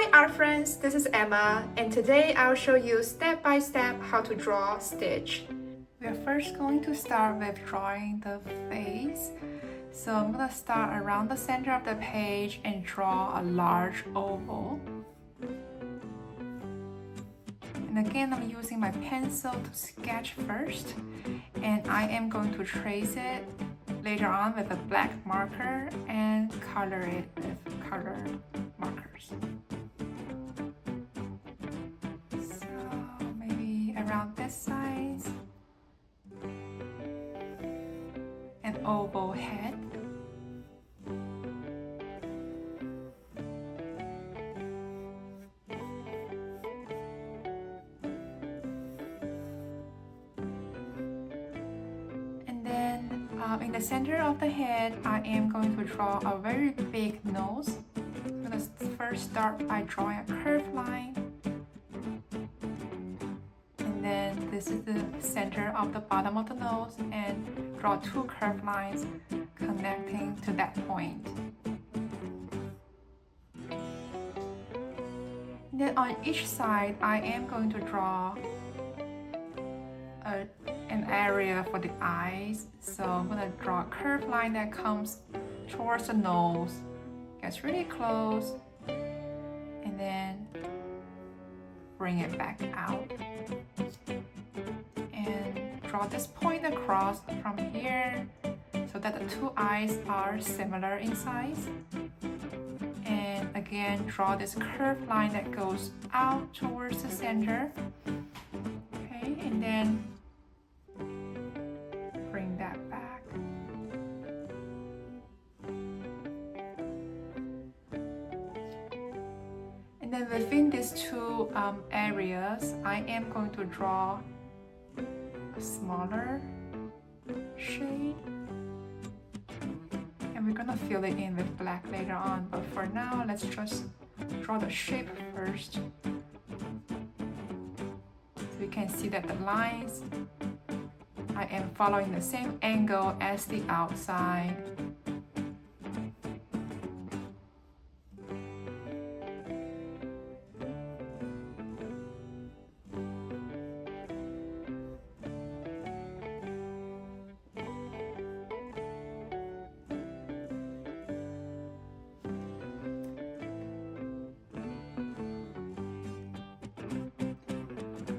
Hi art friends, this is Emma, and today I'll show you step by step how to draw Stitch. We're first going to start with drawing the face. So I'm going to start around the center of the page and draw a large oval. And again, I'm using my pencil to sketch first, and I am going to trace it later on with a black marker and color it with colored markers. So maybe around this size. An oval head. And then in the center of the head, I am going to draw a very big nose. I'm going to first start by drawing a curved line. And then this is the center of the bottom of the nose, and draw two curved lines connecting to that point. And then on each side, I am going to draw an area for the eyes. So I'm going to draw a curved line that comes towards the nose, gets really close, and then bring it back out. And draw this point across from here so that the two eyes are similar in size. And again, draw this curved line that goes out towards the center. Okay, and then bring that back. And then within these two areas, I am going to draw a smaller shade. And we're gonna fill it in with black later on, but for now, let's just draw the shape first. So we can see that the lines, I am following the same angle as the outside.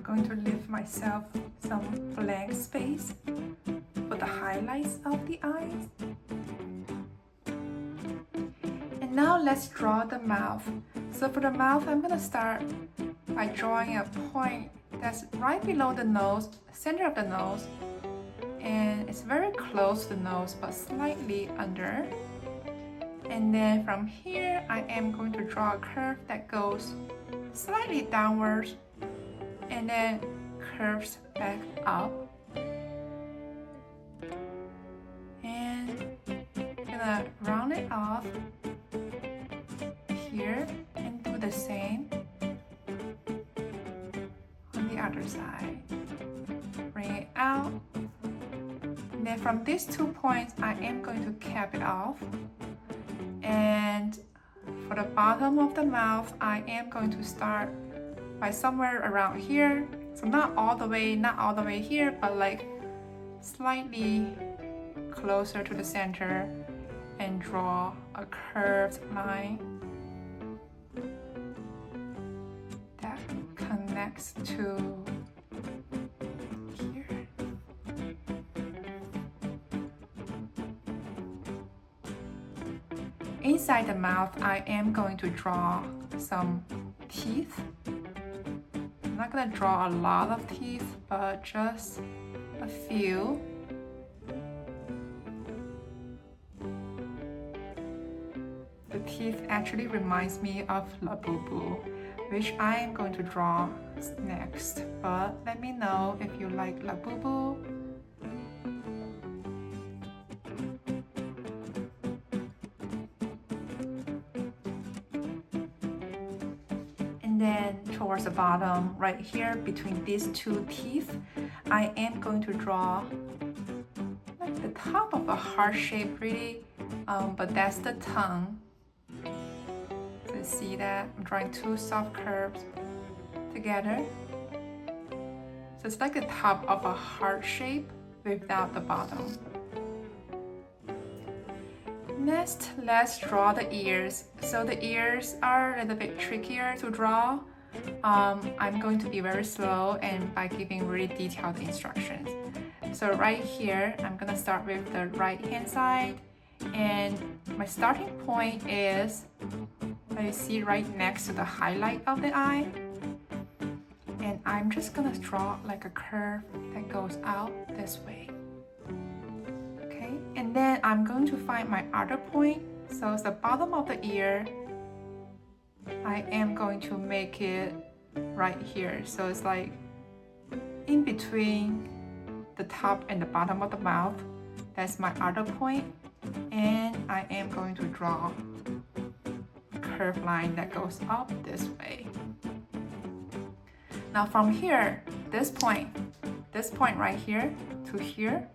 Going to leave myself some blank space for the highlights of the eyes. And now let's draw the mouth. So for the mouth, I'm going to start by drawing a point that's right below the nose, center of the nose, and it's very close to the nose but slightly under. And then from here, I am going to draw a curve that goes slightly downwards and then curves back up. And I'm gonna round it off here and do the same on the other side. Bring it out. And then from these 2 points, I am going to cap it off. And for the bottom of the mouth, I am going to start by somewhere around here. So not all the way here, but like slightly closer to the center, and draw a curved line that connects to here. Inside the mouth, I am going to draw some teeth. I'm not gonna draw a lot of teeth, but just a few. The teeth actually reminds me of Labubu, which I am going to draw next. But let me know if you like Labubu. Then towards the bottom, right here between these two teeth, I am going to draw like the top of a heart shape really, but that's the tongue. So see that I'm drawing two soft curves together. So it's like the top of a heart shape without the bottom. Next, let's draw the ears. So the ears are a little bit trickier to draw. I'm going to be very slow and by giving really detailed instructions. So right here, I'm gonna start with the right hand side, and my starting point is, you see right next to the highlight of the eye, and I'm just gonna draw like a curve that goes out this way. Okay, and then I'm going to find my other point. So it's the bottom of the ear. I am going to make it right here. So it's like in between the top and the bottom of the mouth. That's my other point. And I am going to draw a curved line that goes up this way. Now from here, this point right here to here,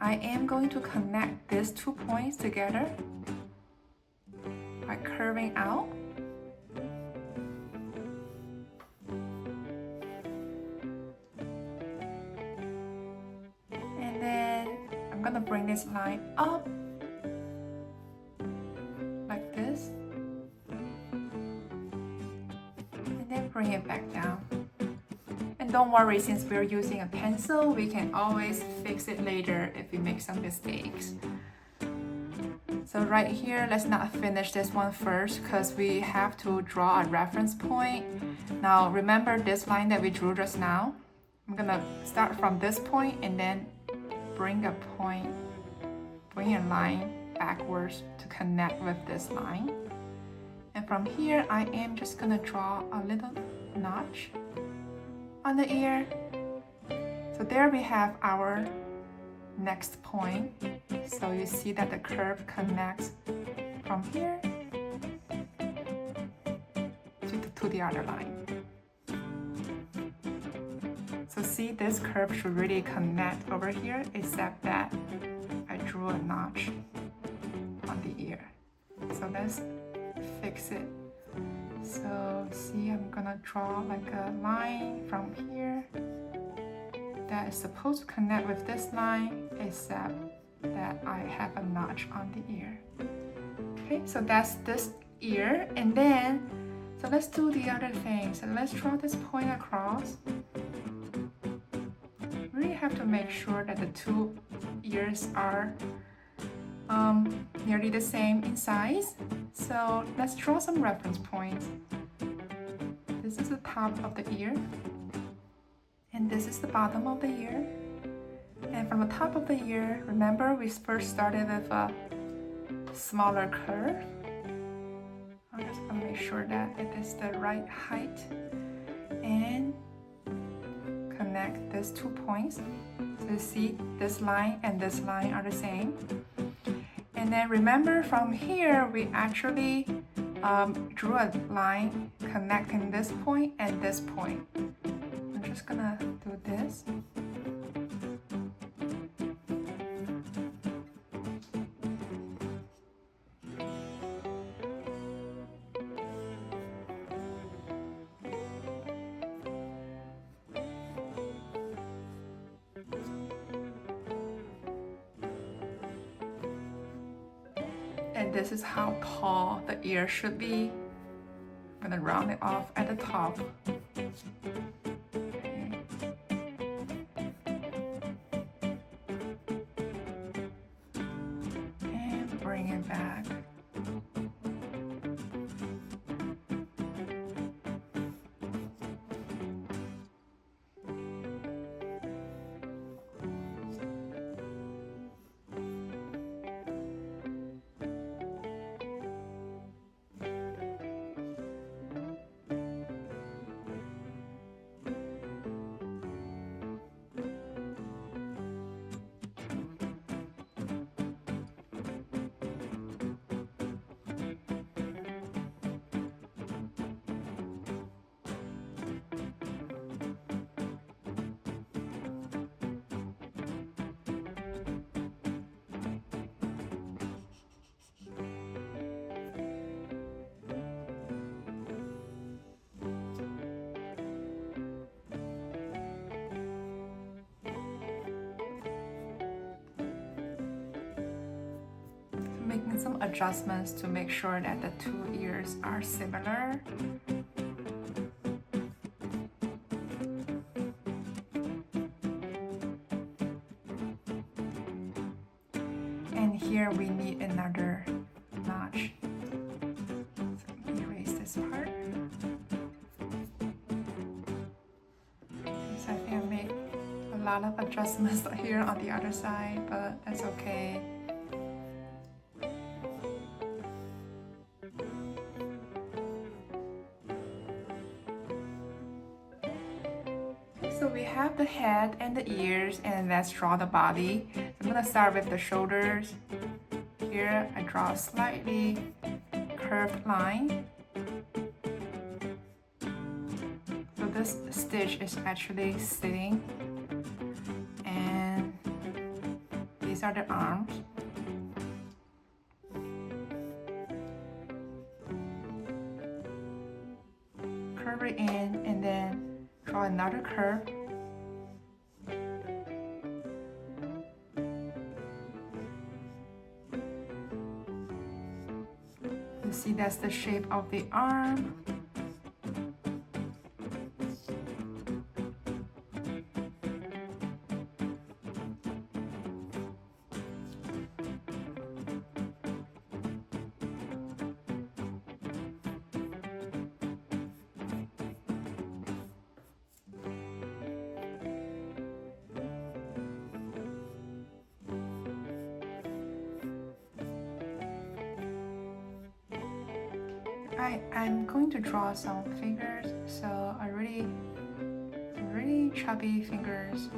I am going to connect these 2 points together by curving out. And then I'm gonna bring this line up like this, and then bring it back down. And don't worry, since we're using a pencil, we can always fix it later if we make some mistakes. So right here, let's not finish this one first because we have to draw a reference point. Now remember this line that we drew just now? I'm gonna start from this point and then bring a line backwards to connect with this line. And from here, I am just gonna draw a little notch on the ear. So there we have our next point. So you see that the curve connects from here to the other line. So see, this curve should really connect over here, except that I drew a notch on the ear. So let's fix it. So see, I'm gonna draw like a line from here that is supposed to connect with this line, except that I have a notch on the ear. Okay, so that's this ear. And then, so let's do the other thing. So let's draw this point across. Really have to make sure that the two ears are nearly the same in size. So let's draw some reference points. This is the top of the ear, and this is the bottom of the ear. And from the top of the ear, remember we first started with a smaller curve. I'm just gonna make sure that it is the right height and connect these 2 points. So you see this line and this line are the same. And then remember from here, we actually drew a line connecting this point and this point. I'm just gonna do this. And this is how tall the ear should be. I'm gonna round it off at the top. Okay. And bring it back. some adjustments to make sure that the two ears are similar. And here we need another notch. So let me erase this part. So I think I made a lot of adjustments here on the other side, but that's okay. So we have the head and the ears, and let's draw the body. So I'm gonna start with the shoulders. Here I draw a slightly curved line. So this stitch is actually sitting, and these are the arms. Curve it in and then draw another curve. You see that's the shape of the arm. I'm going to draw some fingers, so I really chubby fingers.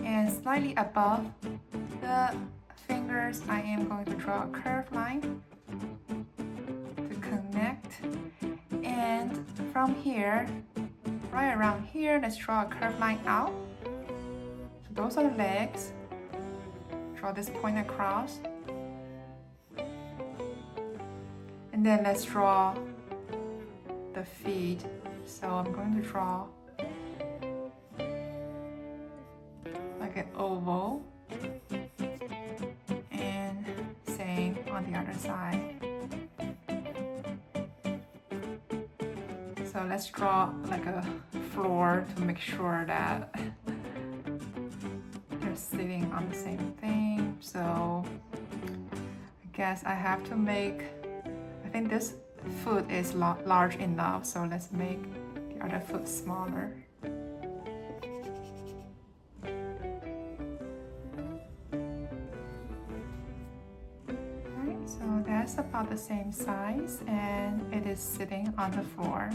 And slightly above the fingers, I am going to draw a curved line to connect. And from here, right around here, let's draw a curved line out. So those are the legs. Draw this point across. And then let's draw the feet. So I'm going to draw like an oval. And same on the other side. So let's draw like a floor to make sure that they're sitting on the same thing. So I guess I have to make, I think this foot is large enough, so let's make the other foot smaller. Alright, so that's about the same size and it is sitting on the floor.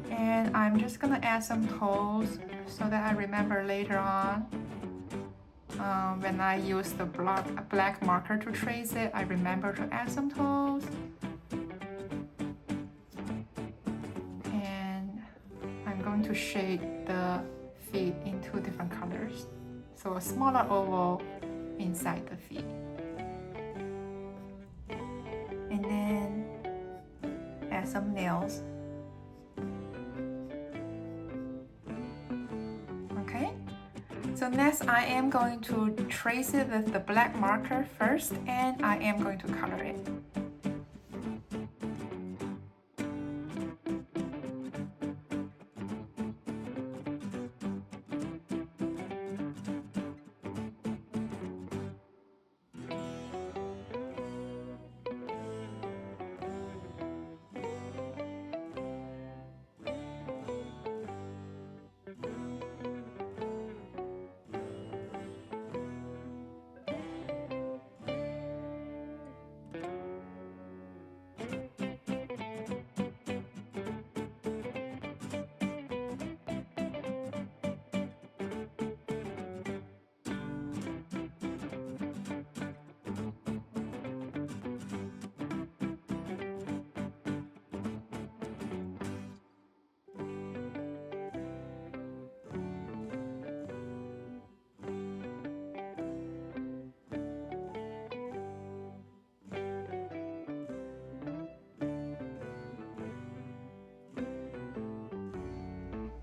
And I'm just gonna add some toes so that I remember later on when I use the black marker to trace it, I remember to add some toes. And I'm going to shade the feet in two different colors. So a smaller oval inside the feet. And then add some nails. So next I am going to trace it with the black marker first, and I am going to color it.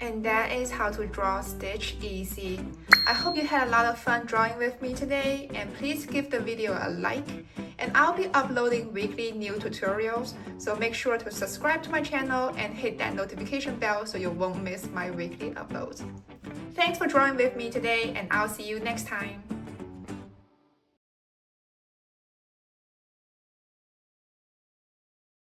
And that is how to draw Stitch Easy. I hope you had a lot of fun drawing with me today, and please give the video a like. And I'll be uploading weekly new tutorials, so make sure to subscribe to my channel and hit that notification bell so you won't miss my weekly uploads. Thanks for drawing with me today, and I'll see you next time.